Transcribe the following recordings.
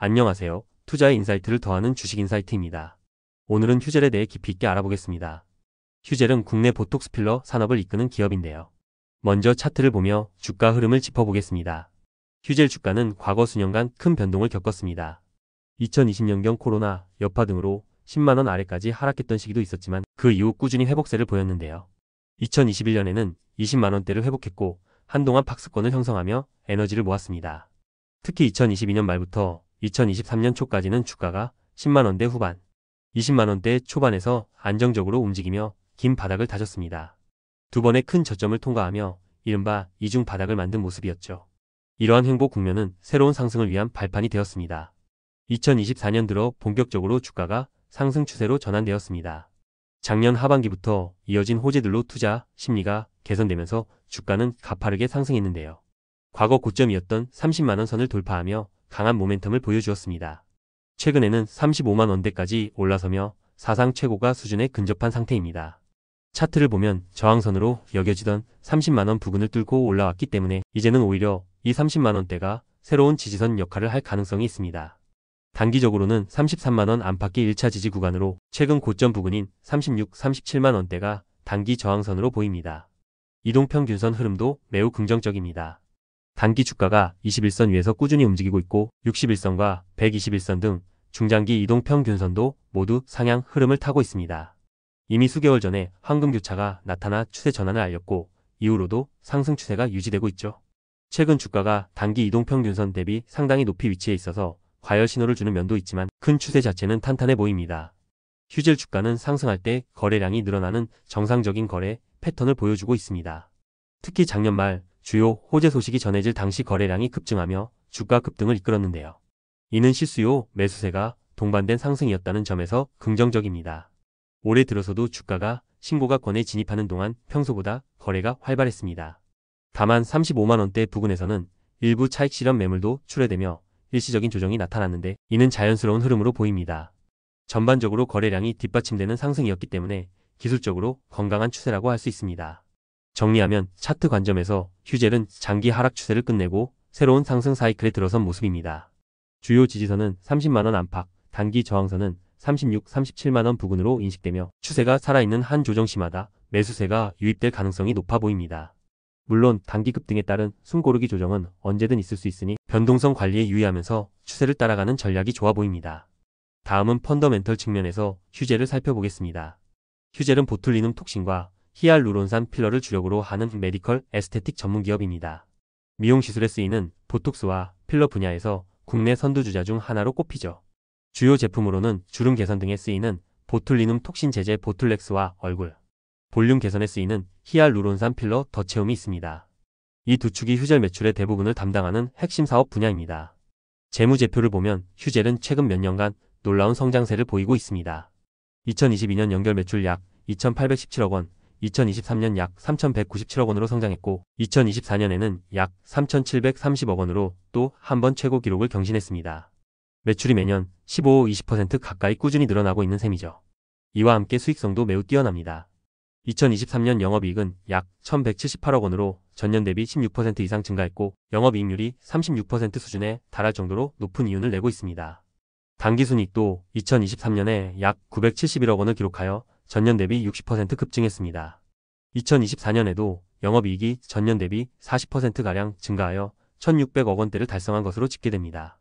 안녕하세요. 투자의 인사이트를 더하는 주식 인사이트입니다. 오늘은 휴젤에 대해 깊이 있게 알아보겠습니다. 휴젤은 국내 보톡스 필러 산업을 이끄는 기업인데요. 먼저 차트를 보며 주가 흐름을 짚어보겠습니다. 휴젤 주가는 과거 수년간 큰 변동을 겪었습니다. 2020년경 코로나, 여파 등으로 10만원 아래까지 하락했던 시기도 있었지만 그 이후 꾸준히 회복세를 보였는데요. 2021년에는 20만원대를 회복했고 한동안 박스권을 형성하며 에너지를 모았습니다. 특히 2022년 말부터 2023년 초까지는 주가가 10만원대 후반, 20만원대 초반에서 안정적으로 움직이며 긴 바닥을 다졌습니다. 두 번의 큰 저점을 통과하며 이른바 이중 바닥을 만든 모습이었죠. 이러한 행보 국면은 새로운 상승을 위한 발판이 되었습니다. 2024년 들어 본격적으로 주가가 상승 추세로 전환되었습니다. 작년 하반기부터 이어진 호재들로 투자 심리가 개선되면서 주가는 가파르게 상승했는데요. 과거 고점이었던 30만원 선을 돌파하며 강한 모멘텀을 보여주었습니다. 최근에는 35만원대까지 올라서며 사상 최고가 수준에 근접한 상태입니다. 차트를 보면 저항선으로 여겨지던 30만원 부근을 뚫고 올라왔기 때문에 이제는 오히려 이 30만원대가 새로운 지지선 역할을 할 가능성이 있습니다. 단기적으로는 33만원 안팎의 1차 지지 구간으로 최근 고점 부근인 36, 37만원대가 단기 저항선으로 보입니다. 이동평균선 흐름도 매우 긍정적입니다. 단기 주가가 21선 위에서 꾸준히 움직이고 있고 61선과 121선 등 중장기 이동평균선도 모두 상향 흐름을 타고 있습니다. 이미 수개월 전에 황금교차가 나타나 추세 전환을 알렸고 이후로도 상승 추세가 유지되고 있죠. 최근 주가가 단기 이동평균선 대비 상당히 높이 위치해 있어서 과열 신호를 주는 면도 있지만 큰 추세 자체는 탄탄해 보입니다. 휴젤 주가는 상승할 때 거래량이 늘어나는 정상적인 거래 패턴을 보여주고 있습니다. 특히 작년 말 주요 호재 소식이 전해질 당시 거래량이 급증하며 주가 급등을 이끌었는데요. 이는 실수요 매수세가 동반된 상승이었다는 점에서 긍정적입니다. 올해 들어서도 주가가 신고가권에 진입하는 동안 평소보다 거래가 활발했습니다. 다만 35만원대 부근에서는 일부 차익 실현 매물도 출회되며 일시적인 조정이 나타났는데 이는 자연스러운 흐름으로 보입니다. 전반적으로 거래량이 뒷받침되는 상승이었기 때문에 기술적으로 건강한 추세라고 할 수 있습니다. 정리하면 차트 관점에서 휴젤은 장기 하락 추세를 끝내고 새로운 상승 사이클에 들어선 모습입니다. 주요 지지선은 30만원 안팎, 단기 저항선은 36, 37만원 부근으로 인식되며 추세가 살아있는 한 조정시마다 매수세가 유입될 가능성이 높아 보입니다. 물론 단기 급등에 따른 숨고르기 조정은 언제든 있을 수 있으니 변동성 관리에 유의하면서 추세를 따라가는 전략이 좋아 보입니다. 다음은 펀더멘털 측면에서 휴젤을 살펴보겠습니다. 휴젤은 보툴리눔 톡신과 히알루론산 필러를 주력으로 하는 메디컬 에스테틱 전문 기업입니다. 미용 시술에 쓰이는 보톡스와 필러 분야에서 국내 선두주자 중 하나로 꼽히죠. 주요 제품으로는 주름 개선 등에 쓰이는 보툴리눔 톡신 제제 보툴렉스와 얼굴, 볼륨 개선에 쓰이는 히알루론산 필러 덧채움이 있습니다. 이 두 축이 휴젤 매출의 대부분을 담당하는 핵심 사업 분야입니다. 재무제표를 보면 휴젤은 최근 몇 년간 놀라운 성장세를 보이고 있습니다. 2022년 연결 매출 약 2,817억 원, 2023년 약 3,197억 원으로 성장했고 2024년에는 약 3,730억 원으로 또 한 번 최고 기록을 경신했습니다. 매출이 매년 15, 20% 가까이 꾸준히 늘어나고 있는 셈이죠. 이와 함께 수익성도 매우 뛰어납니다. 2023년 영업이익은 약 1,178억 원으로 전년 대비 16% 이상 증가했고 영업이익률이 36% 수준에 달할 정도로 높은 이윤을 내고 있습니다. 당기순이익도 2023년에 약 971억 원을 기록하여 전년 대비 60% 급증했습니다. 2024년에도 영업이익이 전년 대비 40%가량 증가하여 1,600억 원대를 달성한 것으로 집계됩니다.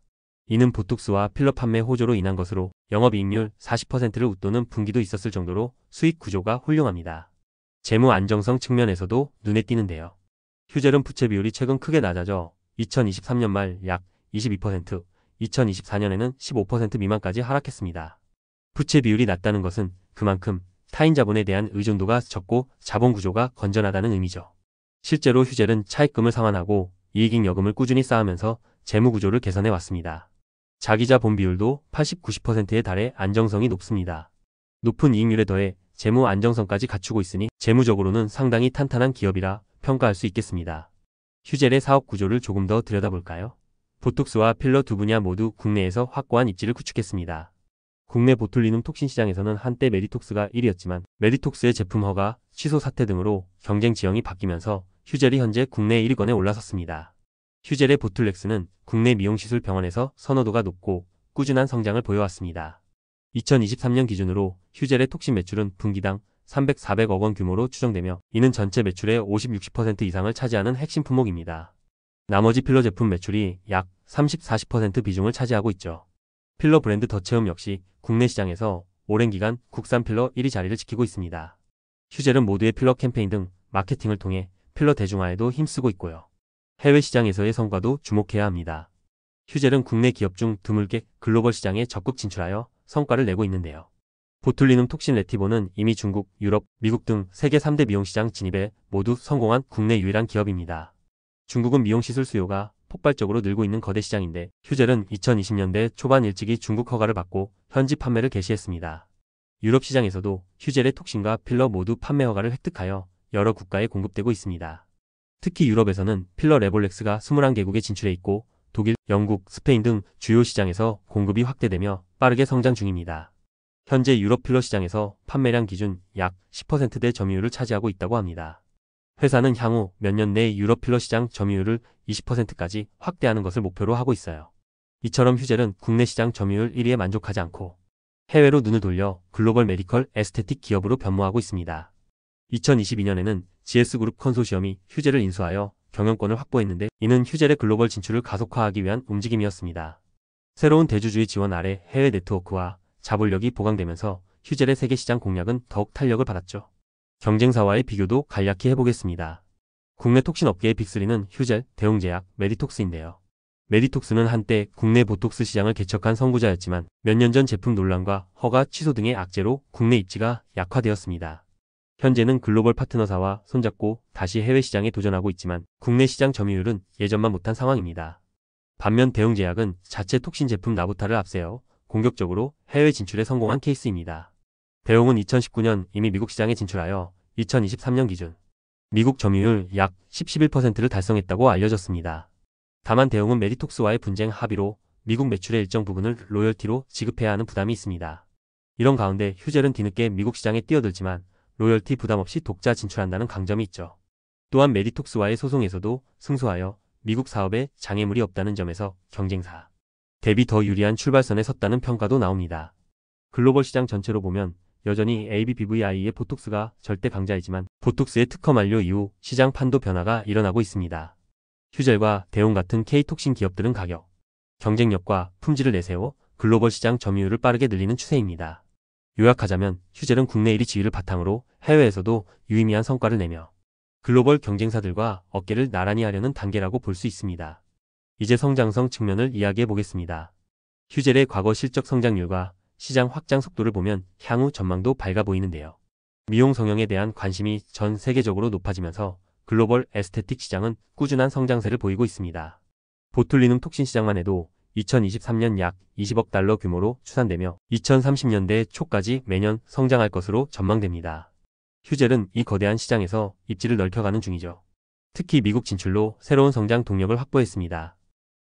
이는 보톡스와 필러 판매 호조로 인한 것으로 영업이익률 40%를 웃도는 분기도 있었을 정도로 수익 구조가 훌륭합니다. 재무 안정성 측면에서도 눈에 띄는데요. 휴젤은 부채 비율이 최근 크게 낮아져 2023년 말 약 22%, 2024년에는 15% 미만까지 하락했습니다. 부채 비율이 낮다는 것은 그만큼 타인 자본에 대한 의존도가 적고 자본 구조가 건전하다는 의미죠. 실제로 휴젤은 차입금을 상환하고 이익잉 여금을 꾸준히 쌓으면서 재무 구조를 개선해 왔습니다. 자기자 본 비율도 80, 90%에 달해 안정성이 높습니다. 높은 이익률에 더해 재무 안정성까지 갖추고 있으니 재무적으로는 상당히 탄탄한 기업이라 평가할 수 있겠습니다. 휴젤의 사업 구조를 조금 더 들여다볼까요? 보톡스와 필러 두 분야 모두 국내에서 확고한 입지를 구축했습니다. 국내 보툴리눔 톡신 시장에서는 한때 메디톡스가 1위였지만 메디톡스의 제품 허가, 취소 사태 등으로 경쟁 지형이 바뀌면서 휴젤이 현재 국내 1위권에 올라섰습니다. 휴젤의 보툴렉스는 국내 미용시술 병원에서 선호도가 높고 꾸준한 성장을 보여왔습니다. 2023년 기준으로 휴젤의 톡신 매출은 분기당 300, 400억 원 규모로 추정되며 이는 전체 매출의 50, 60% 이상을 차지하는 핵심 품목입니다. 나머지 필러 제품 매출이 약 30, 40% 비중을 차지하고 있죠. 필러 브랜드 더체움 역시 국내 시장에서 오랜 기간 국산 필러 1위 자리를 지키고 있습니다. 휴젤은 모두의 필러 캠페인 등 마케팅을 통해 필러 대중화에도 힘쓰고 있고요. 해외 시장에서의 성과도 주목해야 합니다. 휴젤은 국내 기업 중 드물게 글로벌 시장에 적극 진출하여 성과를 내고 있는데요. 보툴리눔 톡신 레티보는 이미 중국, 유럽, 미국 등 세계 3대 미용시장 진입에 모두 성공한 국내 유일한 기업입니다. 중국은 미용시술 수요가 폭발적으로 늘고 있는 거대 시장인데 휴젤은 2020년대 초반 일찍이 중국 허가를 받고 현지 판매를 개시했습니다. 유럽 시장에서도 휴젤의 톡신과 필러 모두 판매 허가를 획득하여 여러 국가에 공급되고 있습니다. 특히 유럽에서는 필러 레볼렉스가 21개국에 진출해 있고 독일, 영국, 스페인 등 주요 시장에서 공급이 확대되며 빠르게 성장 중입니다. 현재 유럽 필러 시장에서 판매량 기준 약 10%대 점유율을 차지하고 있다고 합니다. 회사는 향후 몇 년 내에 유럽 필러 시장 점유율을 20%까지 확대하는 것을 목표로 하고 있어요. 이처럼 휴젤은 국내 시장 점유율 1위에 만족하지 않고 해외로 눈을 돌려 글로벌 메디컬 에스테틱 기업으로 변모하고 있습니다. 2022년에는 GS그룹 컨소시엄이 휴젤을 인수하여 경영권을 확보했는데 이는 휴젤의 글로벌 진출을 가속화하기 위한 움직임이었습니다. 새로운 대주주의 지원 아래 해외 네트워크와 자본력이 보강되면서 휴젤의 세계 시장 공략은 더욱 탄력을 받았죠. 경쟁사와의 비교도 간략히 해보겠습니다. 국내 톡신 업계의 빅3는 휴젤, 대웅제약, 메디톡스인데요. 메디톡스는 한때 국내 보톡스 시장을 개척한 선구자였지만 몇 년 전 제품 논란과 허가 취소 등의 악재로 국내 입지가 약화되었습니다. 현재는 글로벌 파트너사와 손잡고 다시 해외 시장에 도전하고 있지만 국내 시장 점유율은 예전만 못한 상황입니다. 반면 대웅제약은 자체 톡신 제품 나부타를 앞세워 공격적으로 해외 진출에 성공한 케이스입니다. 대웅은 2019년 이미 미국 시장에 진출하여 2023년 기준 미국 점유율 약 10-11%를 달성했다고 알려졌습니다. 다만 대웅은 메디톡스와의 분쟁 합의로 미국 매출의 일정 부분을 로열티로 지급해야 하는 부담이 있습니다. 이런 가운데 휴젤은 뒤늦게 미국 시장에 뛰어들지만 로열티 부담 없이 독자 진출한다는 강점이 있죠. 또한 메디톡스와의 소송에서도 승소하여 미국 사업에 장애물이 없다는 점에서 경쟁사 대비 더 유리한 출발선에 섰다는 평가도 나옵니다. 글로벌 시장 전체로 보면 여전히 ABBVI의 보톡스가 절대 강자이지만 보톡스의 특허 만료 이후 시장 판도 변화가 일어나고 있습니다. 휴젤과 대웅 같은 K톡신 기업들은 가격, 경쟁력과 품질을 내세워 글로벌 시장 점유율을 빠르게 늘리는 추세입니다. 요약하자면 휴젤은 국내 1위 지위를 바탕으로 해외에서도 유의미한 성과를 내며 글로벌 경쟁사들과 어깨를 나란히 하려는 단계라고 볼 수 있습니다. 이제 성장성 측면을 이야기해 보겠습니다. 휴젤의 과거 실적 성장률과 시장 확장 속도를 보면 향후 전망도 밝아 보이는데요. 미용 성형에 대한 관심이 전 세계적으로 높아지면서 글로벌 에스테틱 시장은 꾸준한 성장세를 보이고 있습니다. 보툴리눔 톡신 시장만 해도 2023년 약 20억 달러 규모로 추산되며 2030년대 초까지 매년 성장할 것으로 전망됩니다. 휴젤은 이 거대한 시장에서 입지를 넓혀가는 중이죠. 특히 미국 진출로 새로운 성장 동력을 확보했습니다.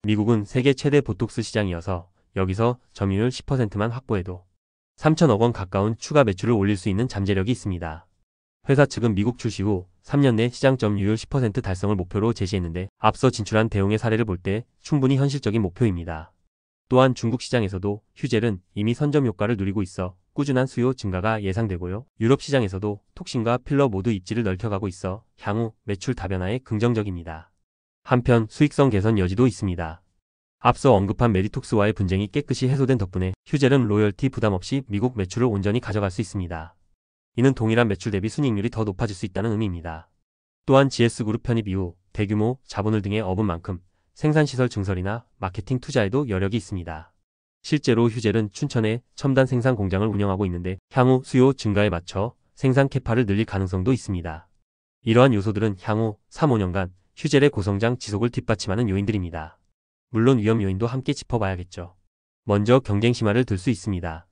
미국은 세계 최대 보톡스 시장이어서 여기서 점유율 10%만 확보해도 3천억 원 가까운 추가 매출을 올릴 수 있는 잠재력이 있습니다. 회사 측은 미국 출시 후 3년 내 시장 점유율 10% 달성을 목표로 제시했는데 앞서 진출한 대웅의 사례를 볼 때 충분히 현실적인 목표입니다. 또한 중국 시장에서도 휴젤은 이미 선점 효과를 누리고 있어 꾸준한 수요 증가가 예상되고요. 유럽 시장에서도 톡신과 필러 모두 입지를 넓혀가고 있어 향후 매출 다변화에 긍정적입니다. 한편 수익성 개선 여지도 있습니다. 앞서 언급한 메디톡스와의 분쟁이 깨끗이 해소된 덕분에 휴젤은 로열티 부담 없이 미국 매출을 온전히 가져갈 수 있습니다. 이는 동일한 매출 대비 순이익률이 더 높아질 수 있다는 의미입니다. 또한 GS그룹 편입 이후 대규모 자본을 등에 업은 만큼 생산시설 증설이나 마케팅 투자에도 여력이 있습니다. 실제로 휴젤은 춘천에 첨단 생산 공장을 운영하고 있는데 향후 수요 증가에 맞춰 생산 캐파를 늘릴 가능성도 있습니다. 이러한 요소들은 향후 3-5년간 휴젤의 고성장 지속을 뒷받침하는 요인들입니다. 물론 위험 요인도 함께 짚어봐야겠죠. 먼저 경쟁 심화를 들 수 있습니다.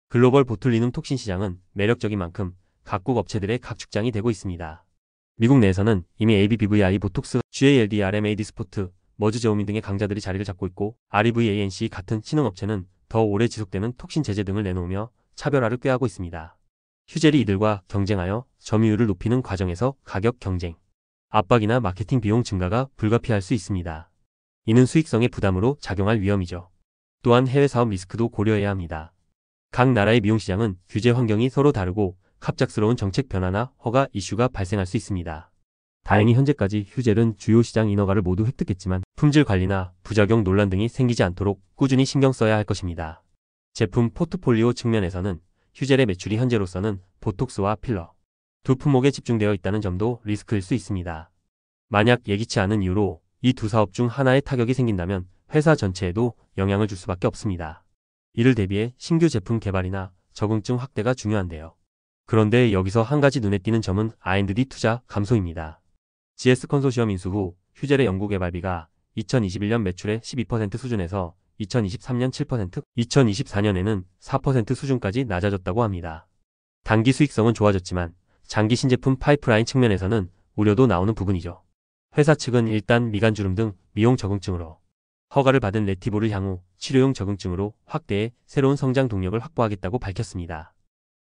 글로벌 보툴리눔 톡신 시장은 매력적인 만큼 각국 업체들의 각축장이 되고 있습니다. 미국 내에서는 이미 ABBVI, 보톡스, GALD, RMAD 스포트, 머즈 제오민 등의 강자들이 자리를 잡고 있고 REVANC 같은 신흥업체는 더 오래 지속되는 톡신 제재 등을 내놓으며 차별화를 꾀하고 있습니다. 휴젤이 이들과 경쟁하여 점유율을 높이는 과정에서 가격 경쟁, 압박이나 마케팅 비용 증가가 불가피할 수 있습니다. 이는 수익성의 부담으로 작용할 위험이죠. 또한 해외 사업 리스크도 고려해야 합니다. 각 나라의 미용시장은 규제 환경이 서로 다르고 갑작스러운 정책 변화나 허가 이슈가 발생할 수 있습니다. 다행히 현재까지 휴젤은 주요 시장 인허가를 모두 획득했지만 품질 관리나 부작용 논란 등이 생기지 않도록 꾸준히 신경 써야 할 것입니다. 제품 포트폴리오 측면에서는 휴젤의 매출이 현재로서는 보톡스와 필러 두 품목에 집중되어 있다는 점도 리스크일 수 있습니다. 만약 예기치 않은 이유로 이 두 사업 중 하나에 타격이 생긴다면 회사 전체에도 영향을 줄 수밖에 없습니다. 이를 대비해 신규 제품 개발이나 적응증 확대가 중요한데요. 그런데 여기서 한 가지 눈에 띄는 점은 R&D 투자 감소입니다. GS 컨소시엄 인수 후 휴젤의 연구개발비가 2021년 매출의 12% 수준에서 2023년 7%, 2024년에는 4% 수준까지 낮아졌다고 합니다. 단기 수익성은 좋아졌지만 장기 신제품 파이프라인 측면에서는 우려도 나오는 부분이죠. 회사 측은 일단 미간주름 등 미용 적응증으로 허가를 받은 레티보를 향후 치료용 적응증으로 확대해 새로운 성장 동력을 확보하겠다고 밝혔습니다.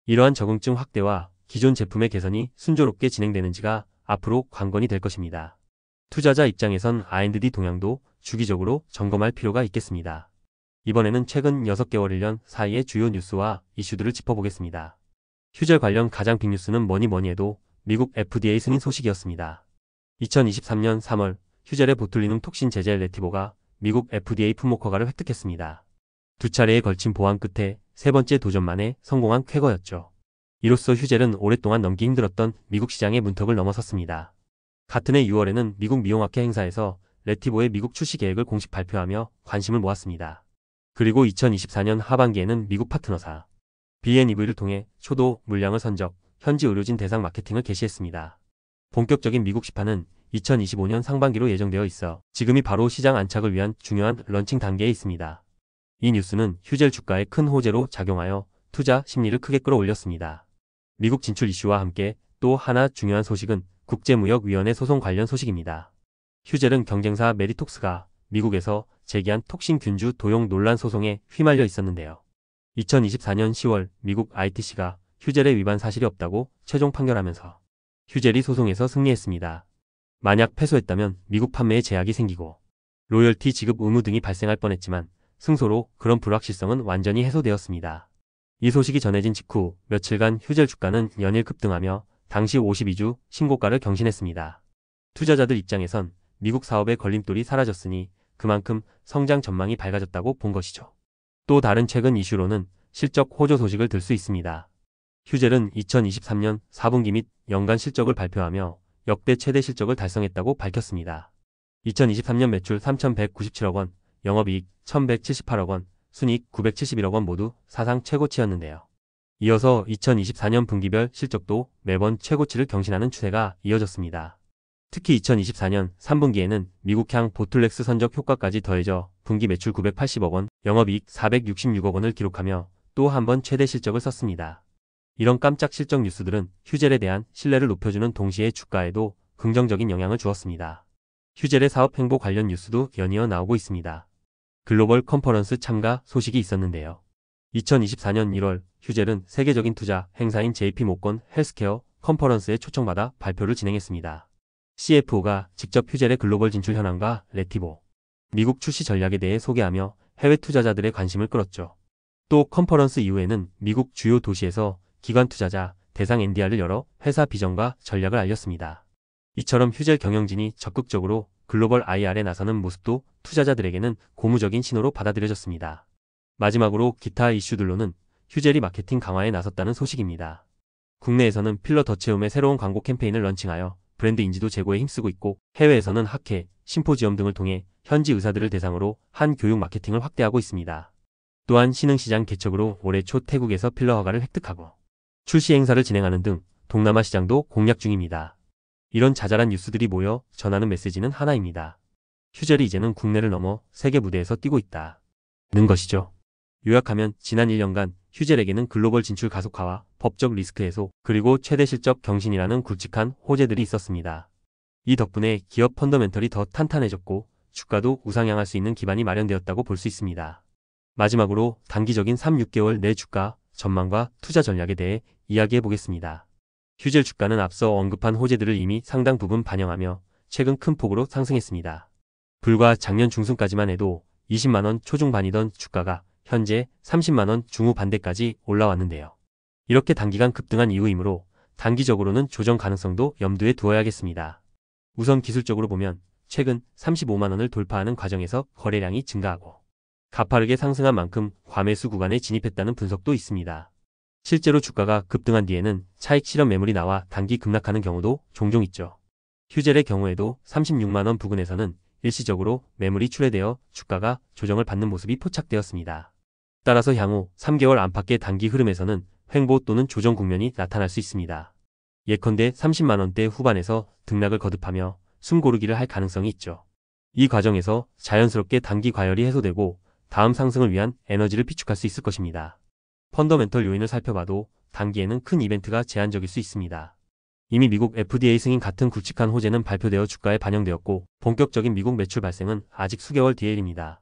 이러한 적응증 확대와 기존 제품의 개선이 순조롭게 진행되는지가 앞으로 관건이 될 것입니다. 투자자 입장에선 R&D 동향도 주기적으로 점검할 필요가 있겠습니다. 이번에는 최근 6개월 1년 사이의 주요 뉴스와 이슈들을 짚어보겠습니다. 휴젤 관련 가장 빅 뉴스는 뭐니 해도 미국 FDA 승인 소식이었습니다. 2023년 3월 휴젤의 보툴리눔 톡신 제젤 레티보가 미국 FDA 품목 허가를 획득했습니다. 두 차례에 걸친 보완 끝에 세 번째 도전 만에 성공한 쾌거였죠. 이로써 휴젤은 오랫동안 넘기 힘들었던 미국 시장의 문턱을 넘어섰습니다. 같은 해 6월에는 미국 미용학회 행사에서 레티보의 미국 출시 계획을 공식 발표하며 관심을 모았습니다. 그리고 2024년 하반기에는 미국 파트너사 B&E를 통해 초도 물량을 선적, 현지 의료진 대상 마케팅을 개시했습니다. 본격적인 미국 시판은 2025년 상반기로 예정되어 있어 지금이 바로 시장 안착을 위한 중요한 런칭 단계에 있습니다. 이 뉴스는 휴젤 주가에 큰 호재로 작용하여 투자 심리를 크게 끌어올렸습니다. 미국 진출 이슈와 함께 또 하나 중요한 소식은 국제무역위원회 소송 관련 소식입니다. 휴젤은 경쟁사 메디톡스가 미국에서 제기한 톡신 균주 도용 논란 소송에 휘말려 있었는데요. 2024년 10월 미국 ITC가 휴젤의 위반 사실이 없다고 최종 판결하면서 휴젤이 소송에서 승리했습니다. 만약 패소했다면 미국 판매에 제약이 생기고 로열티 지급 의무 등이 발생할 뻔했지만 승소로 그런 불확실성은 완전히 해소되었습니다. 이 소식이 전해진 직후 며칠간 휴젤 주가는 연일 급등하며 당시 52주 신고가를 경신했습니다. 투자자들 입장에선 미국 사업의 걸림돌이 사라졌으니 그만큼 성장 전망이 밝아졌다고 본 것이죠. 또 다른 최근 이슈로는 실적 호조 소식을 들 수 있습니다. 휴젤은 2023년 4분기 및 연간 실적을 발표하며 역대 최대 실적을 달성했다고 밝혔습니다. 2023년 매출 3,197억 원, 영업이익 1,178억 원, 순이익 971억 원 모두 사상 최고치였는데요. 이어서 2024년 분기별 실적도 매번 최고치를 경신하는 추세가 이어졌습니다. 특히 2024년 3분기에는 미국향 보툴렉스 선적 효과까지 더해져 분기 매출 980억 원, 영업이익 466억 원을 기록하며 또 한 번 최대 실적을 썼습니다. 이런 깜짝 실적 뉴스들은 휴젤에 대한 신뢰를 높여주는 동시에 주가에도 긍정적인 영향을 주었습니다. 휴젤의 사업 행보 관련 뉴스도 연이어 나오고 있습니다. 글로벌 컨퍼런스 참가 소식이 있었는데요. 2024년 1월 휴젤은 세계적인 투자 행사인 JP모건 헬스케어 컨퍼런스에 초청받아 발표를 진행했습니다. CFO가 직접 휴젤의 글로벌 진출 현황과 레티보, 미국 출시 전략에 대해 소개하며 해외 투자자들의 관심을 끌었죠. 또 컨퍼런스 이후에는 미국 주요 도시에서 기관 투자자 대상 NDR을 열어 회사 비전과 전략을 알렸습니다. 이처럼 휴젤 경영진이 적극적으로 글로벌 IR에 나서는 모습도 투자자들에게는 고무적인 신호로 받아들여졌습니다. 마지막으로 기타 이슈들로는 휴젤이 마케팅 강화에 나섰다는 소식입니다. 국내에서는 필러 더 채움의 새로운 광고 캠페인을 런칭하여 브랜드 인지도 제고에 힘쓰고 있고 해외에서는 학회, 심포지엄 등을 통해 현지 의사들을 대상으로 한 교육 마케팅을 확대하고 있습니다. 또한 신흥시장 개척으로 올해 초 태국에서 필러 허가를 획득하고 출시 행사를 진행하는 등 동남아 시장도 공략 중입니다. 이런 자잘한 뉴스들이 모여 전하는 메시지는 하나입니다. 휴젤이 이제는 국내를 넘어 세계 무대에서 뛰고 있다는 것이죠. 요약하면 지난 1년간 휴젤에게는 글로벌 진출 가속화와 법적 리스크 해소, 그리고 최대 실적 경신이라는 굵직한 호재들이 있었습니다. 이 덕분에 기업 펀더멘털이 더 탄탄해졌고 주가도 우상향할 수 있는 기반이 마련되었다고 볼 수 있습니다. 마지막으로 단기적인 3-6개월 내 주가 전망과 투자 전략에 대해 이야기해 보겠습니다. 휴젤 주가는 앞서 언급한 호재들을 이미 상당 부분 반영하며 최근 큰 폭으로 상승했습니다. 불과 작년 중순까지만 해도 20만원 초중반이던 주가가 현재 30만원 중후반대까지 올라왔는데요. 이렇게 단기간 급등한 이유이므로 단기적으로는 조정 가능성도 염두에 두어야겠습니다. 우선 기술적으로 보면 최근 35만원을 돌파하는 과정에서 거래량이 증가하고 가파르게 상승한 만큼 과매수 구간에 진입했다는 분석도 있습니다. 실제로 주가가 급등한 뒤에는 차익 실현 매물이 나와 단기 급락하는 경우도 종종 있죠. 휴젤의 경우에도 36만원 부근에서는 일시적으로 매물이 출회되어 주가가 조정을 받는 모습이 포착되었습니다. 따라서 향후 3개월 안팎의 단기 흐름에서는 횡보 또는 조정 국면이 나타날 수 있습니다. 예컨대 30만원대 후반에서 등락을 거듭하며 숨고르기를 할 가능성이 있죠. 이 과정에서 자연스럽게 단기 과열이 해소되고 다음 상승을 위한 에너지를 비축할 수 있을 것입니다. 펀더멘털 요인을 살펴봐도 단기에는 큰 이벤트가 제한적일 수 있습니다. 이미 미국 FDA 승인 같은 굵직한 호재는 발표되어 주가에 반영되었고 본격적인 미국 매출 발생은 아직 수개월 뒤의 일입니다.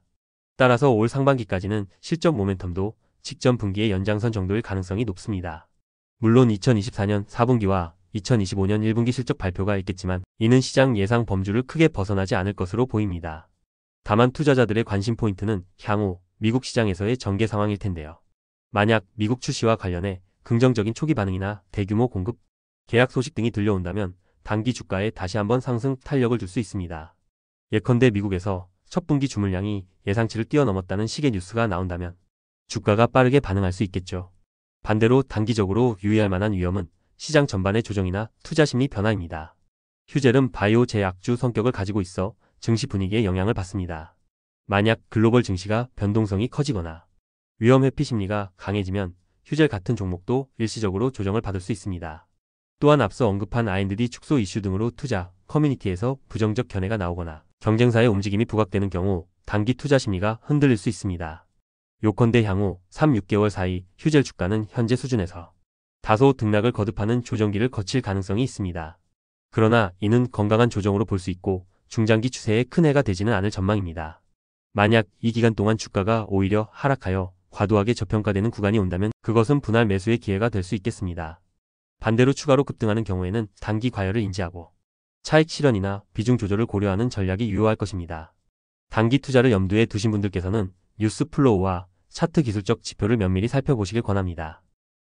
따라서 올 상반기까지는 실적 모멘텀도 직전 분기의 연장선 정도일 가능성이 높습니다. 물론 2024년 4분기와 2025년 1분기 실적 발표가 있겠지만 이는 시장 예상 범주를 크게 벗어나지 않을 것으로 보입니다. 다만 투자자들의 관심 포인트는 향후 미국 시장에서의 전개 상황일 텐데요. 만약 미국 출시와 관련해 긍정적인 초기 반응이나 대규모 공급, 계약 소식 등이 들려온다면 단기 주가에 다시 한번 상승 탄력을 줄 수 있습니다. 예컨대 미국에서 첫 분기 주물량이 예상치를 뛰어넘었다는 식의 뉴스가 나온다면 주가가 빠르게 반응할 수 있겠죠. 반대로 단기적으로 유의할 만한 위험은 시장 전반의 조정이나 투자 심리 변화입니다. 휴젤은 바이오 제약주 성격을 가지고 있어 증시 분위기에 영향을 받습니다. 만약 글로벌 증시가 변동성이 커지거나 위험 회피 심리가 강해지면 휴젤 같은 종목도 일시적으로 조정을 받을 수 있습니다. 또한 앞서 언급한 R&D 축소 이슈 등으로 투자 커뮤니티에서 부정적 견해가 나오거나 경쟁사의 움직임이 부각되는 경우 단기 투자 심리가 흔들릴 수 있습니다. 요컨대 향후 3, 6개월 사이 휴젤 주가는 현재 수준에서 다소 등락을 거듭하는 조정기를 거칠 가능성이 있습니다. 그러나 이는 건강한 조정으로 볼 수 있고 중장기 추세에 큰 해가 되지는 않을 전망입니다. 만약 이 기간 동안 주가가 오히려 하락하여 과도하게 저평가되는 구간이 온다면 그것은 분할 매수의 기회가 될 수 있겠습니다. 반대로 추가로 급등하는 경우에는 단기 과열을 인지하고 차익 실현이나 비중 조절을 고려하는 전략이 유효할 것입니다. 단기 투자를 염두에 두신 분들께서는 뉴스 플로우와 차트 기술적 지표를 면밀히 살펴보시길 권합니다.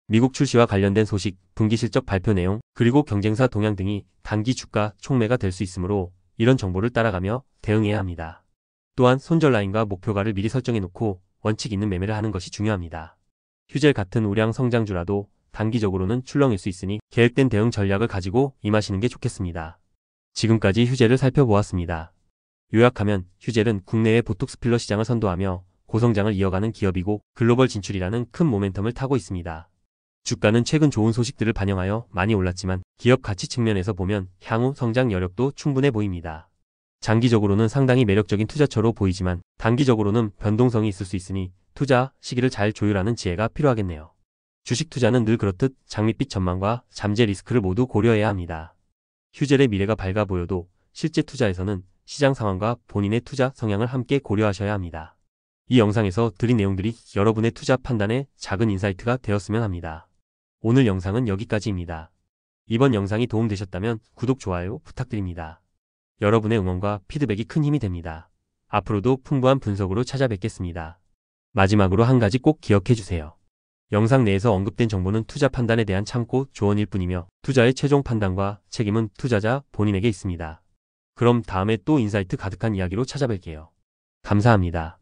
미국 출시와 관련된 소식, 분기 실적 발표 내용, 그리고 경쟁사 동향 등이 단기 주가 촉매가 될 수 있으므로 이런 정보를 따라가며 대응해야 합니다. 또한 손절 라인과 목표가를 미리 설정해놓고 원칙 있는 매매를 하는 것이 중요합니다. 휴젤 같은 우량 성장주라도 단기적으로는 출렁일 수 있으니 계획된 대응 전략을 가지고 임하시는 게 좋겠습니다. 지금까지 휴젤을 살펴보았습니다. 요약하면 휴젤은 국내의 보톡스 필러 시장을 선도하며 고성장을 이어가는 기업이고 글로벌 진출이라는 큰 모멘텀을 타고 있습니다. 주가는 최근 좋은 소식들을 반영하여 많이 올랐지만 기업 가치 측면에서 보면 향후 성장 여력도 충분해 보입니다. 장기적으로는 상당히 매력적인 투자처로 보이지만 단기적으로는 변동성이 있을 수 있으니 투자 시기를 잘 조율하는 지혜가 필요하겠네요. 주식 투자는 늘 그렇듯 장밋빛 전망과 잠재 리스크를 모두 고려해야 합니다. 휴젤의 미래가 밝아 보여도 실제 투자에서는 시장 상황과 본인의 투자 성향을 함께 고려하셔야 합니다. 이 영상에서 드린 내용들이 여러분의 투자 판단에 작은 인사이트가 되었으면 합니다. 오늘 영상은 여기까지입니다. 이번 영상이 도움되셨다면 구독, 좋아요 부탁드립니다. 여러분의 응원과 피드백이 큰 힘이 됩니다. 앞으로도 풍부한 분석으로 찾아뵙겠습니다. 마지막으로 한 가지 꼭 기억해 주세요. 영상 내에서 언급된 정보는 투자 판단에 대한 참고 조언일 뿐이며 투자의 최종 판단과 책임은 투자자 본인에게 있습니다. 그럼 다음에 또 인사이트 가득한 이야기로 찾아뵐게요. 감사합니다.